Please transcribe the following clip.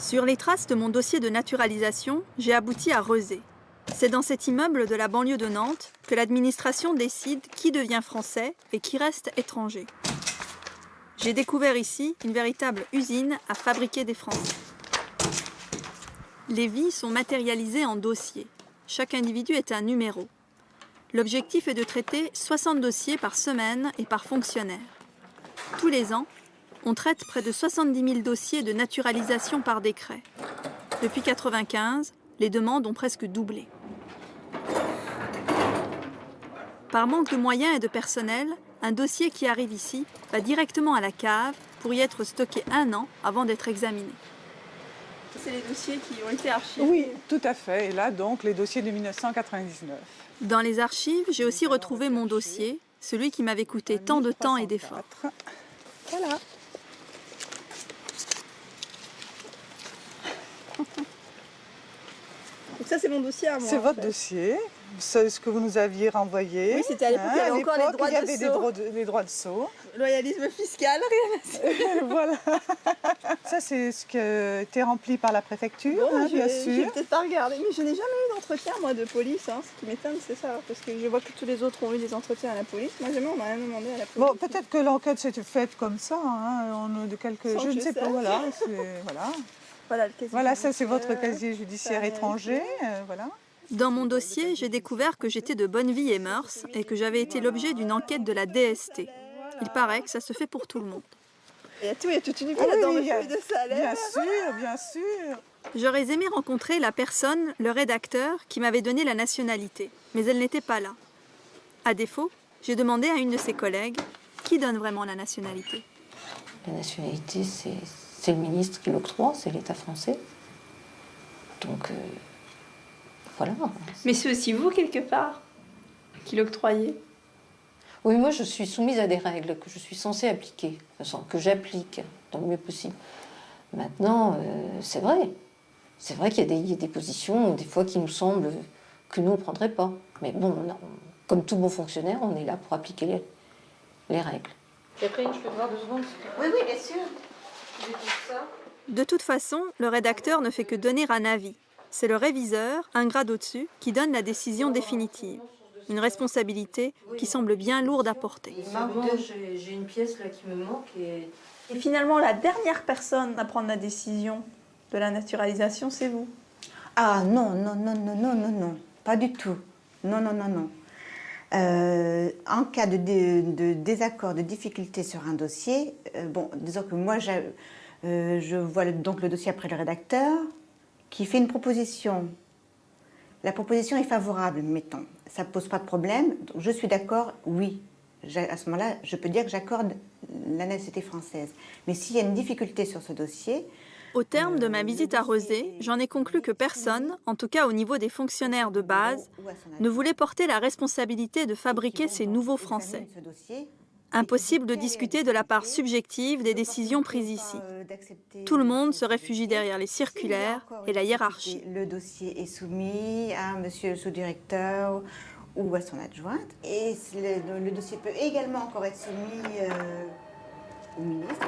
Sur les traces de mon dossier de naturalisation, j'ai abouti à Rezé. C'est dans cet immeuble de la banlieue de Nantes que l'administration décide qui devient français et qui reste étranger. J'ai découvert ici une véritable usine à fabriquer des Français. Les vies sont matérialisées en dossiers. Chaque individu est un numéro. L'objectif est de traiter 60 dossiers par semaine et par fonctionnaire. Tous les ans, on traite près de 70 000 dossiers de naturalisation par décret. Depuis 1995, les demandes ont presque doublé. Par manque de moyens et de personnel, un dossier qui arrive ici va directement à la cave pour y être stocké 1 an avant d'être examiné. C'est les dossiers qui ont été archivés. Oui, tout à fait. Et là, donc, les dossiers de 1999. Dans les archives, j'ai aussi retrouvé mon dossier, celui qui m'avait coûté tant de temps et d'efforts. Voilà. Donc ça, c'est mon dossier à moi. C'est votre dossier. C'est ce que vous nous aviez renvoyé. Oui, c'était à l'époque, il y avait encore les droits de il y sceau. avait les droits de sceau. Loyalisme fiscal, rien à Voilà. Ça, c'est ce qui a été rempli par la préfecture, bon, bien je sûr. vais peut-être pas regarder, mais je n'ai jamais eu d'entretien, moi, de police. Hein. Ce qui m'étonne, c'est ça. Parce que je vois que tous les autres ont eu des entretiens à la police. Moi, jamais on m'a rien demandé à la police. Bon, peut-être que l'enquête s'était faite comme ça. De quelques... Sans Je ne que sais je pas. sache. Voilà. Le casier Voilà, ça, c'est judiciaire. votre casier judiciaire étranger. Voilà. Dans mon dossier, j'ai découvert que j'étais de bonne vie et mœurs et que j'avais été l'objet d'une enquête de la DST. Il paraît que ça se fait pour tout le monde. Il y a tout, il y a toute une vie là-dedans, de feuilles de salaire. Bien sûr. J'aurais aimé rencontrer la personne, le rédacteur, qui m'avait donné la nationalité, mais elle n'était pas là. À défaut, j'ai demandé à une de ses collègues qui donne vraiment la nationalité. La nationalité, c'est le ministre qui l'octroie, c'est l'État français. Donc, voilà. Mais c'est aussi vous, quelque part, qui l'octroyez. Oui, moi, je suis soumise à des règles que je suis censée appliquer, enfin, que j'applique dans le mieux possible. Maintenant, c'est vrai. C'est vrai qu'il y a des positions, des fois, qui nous semblent que nous, on ne prendrait pas. Mais bon, comme tout bon fonctionnaire, on est là pour appliquer les règles. Catherine, je peux te voir 2 secondes? Oui, bien sûr. De toute façon, le rédacteur ne fait que donner un avis. C'est le réviseur, un grade au-dessus, qui donne la décision définitive. Une responsabilité qui semble bien lourde à porter. J'ai une pièce là qui me manque et... Et finalement, la dernière personne à prendre la décision de la naturalisation, c'est vous. Ah non, pas du tout. Non. En cas de désaccord, de difficulté sur un dossier, disons que moi, je vois donc le dossier après le rédacteur qui fait une proposition. La proposition est favorable, mettons. Ça ne pose pas de problème. Donc je suis d'accord, oui. À ce moment-là, je peux dire que j'accorde la nationalité française. Mais s'il y a une difficulté sur ce dossier... Au terme de ma visite à Rezé, j'en ai conclu que personne, en tout cas au niveau des fonctionnaires de base, ne voulait porter la responsabilité de fabriquer ces nouveaux Français. Impossible de discuter de la part subjective des décisions prises ici. Tout le monde se réfugie derrière les circulaires et la hiérarchie. Le dossier est soumis à monsieur le sous-directeur ou à son adjointe. Et le dossier peut également encore être soumis au ministre.